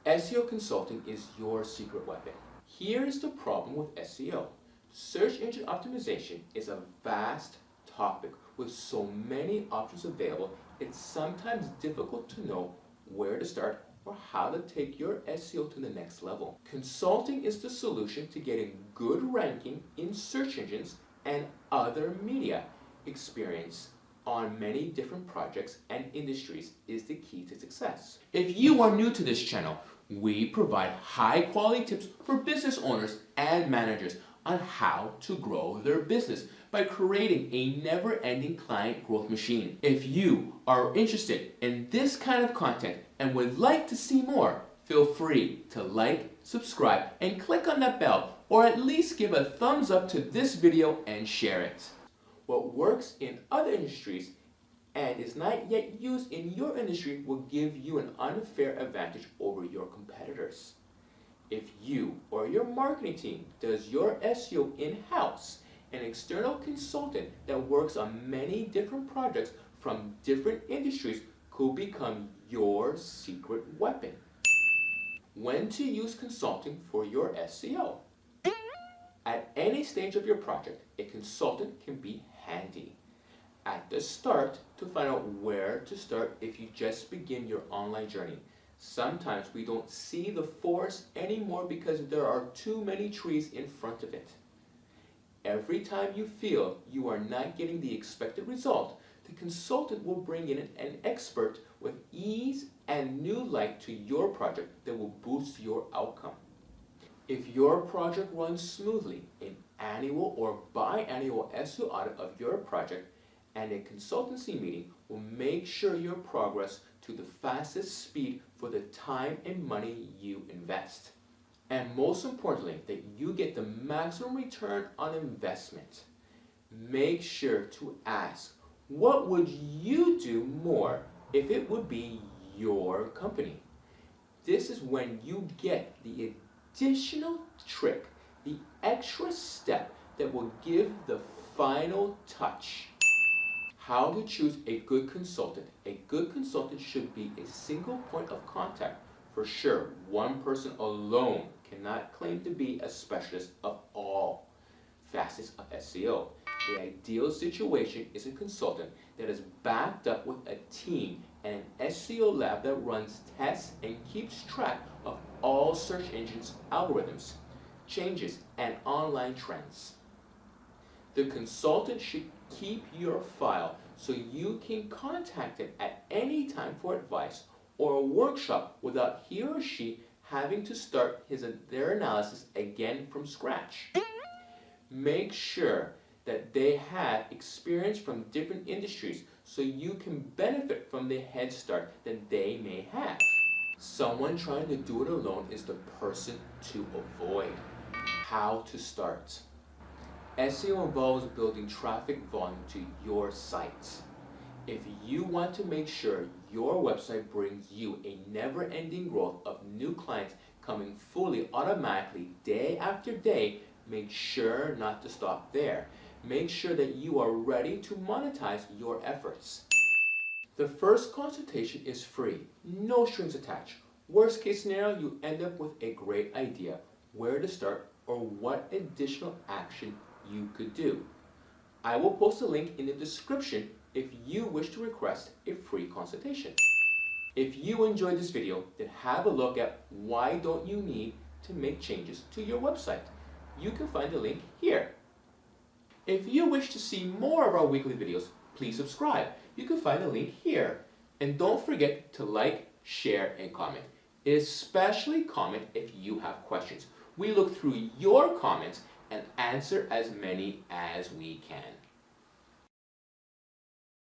SEO consulting is your secret weapon. Here is the problem with SEO. Search engine optimization is a vast topic with so many options available, it's sometimes difficult to know where to start or how to take your SEO to the next level. Consulting is the solution to getting good ranking in search engines and other media. Experience on many different projects and industries is the key to success. If you are new to this channel, we provide high quality tips for business owners and managers on how to grow their business by creating a never-ending client growth machine. If you are interested in this kind of content and would like to see more, feel free to like, subscribe, and click on that bell, or at least give a thumbs up to this video and share it. What works in other industries and is not yet used in your industry will give you an unfair advantage over your competitors. If you or your marketing team does your SEO in-house, an external consultant that works on many different projects from different industries could become your secret weapon. When to use consulting for your SEO? At any stage of your project, a consultant can be handy. At the start, to find out where to start if you just begin your online journey. Sometimes we don't see the forest anymore because there are too many trees in front of it. Every time you feel you are not getting the expected result, the consultant will bring in an expert with ease and new light to your project that will boost your outcome. If your project runs smoothly, an annual or biannual SEO audit of your project and a consultancy meeting will make sure your progress to the fastest speed for the time and money you invest. And most importantly, that you get the maximum return on investment. Make sure to ask, what would you do more if it would be your company? This is when you get the additional trick, the extra step that will give the final touch. How to choose a good consultant. A good consultant should be a single point of contact. For sure, one person alone cannot claim to be a specialist of all facets of SEO. The ideal situation is a consultant that is backed up with a team and an SEO lab that runs tests and keeps track of all search engines' algorithms, changes, and online trends. The consultant should keep your file so you can contact him at any time for advice or a workshop without he or she having to start their analysis again from scratch. Make sure that they have experience from different industries so you can benefit from the head start that they may have. Someone trying to do it alone is the person to avoid. How to start? SEO involves building traffic volume to your site. If you want to make sure your website brings you a never-ending growth of new clients coming fully automatically day after day, make sure not to stop there. Make sure that you are ready to monetize your efforts. The first consultation is free, no strings attached. Worst case scenario, you end up with a great idea, where to start or what additional action you could do. I will post a link in the description if you wish to request a free consultation. If you enjoyed this video, then have a look at why don't you need to make changes to your website. You can find the link here. If you wish to see more of our weekly videos, please subscribe. You can find the link here. And don't forget to like, share, and comment. Especially comment if you have questions. We look through your comments and answer as many as we can.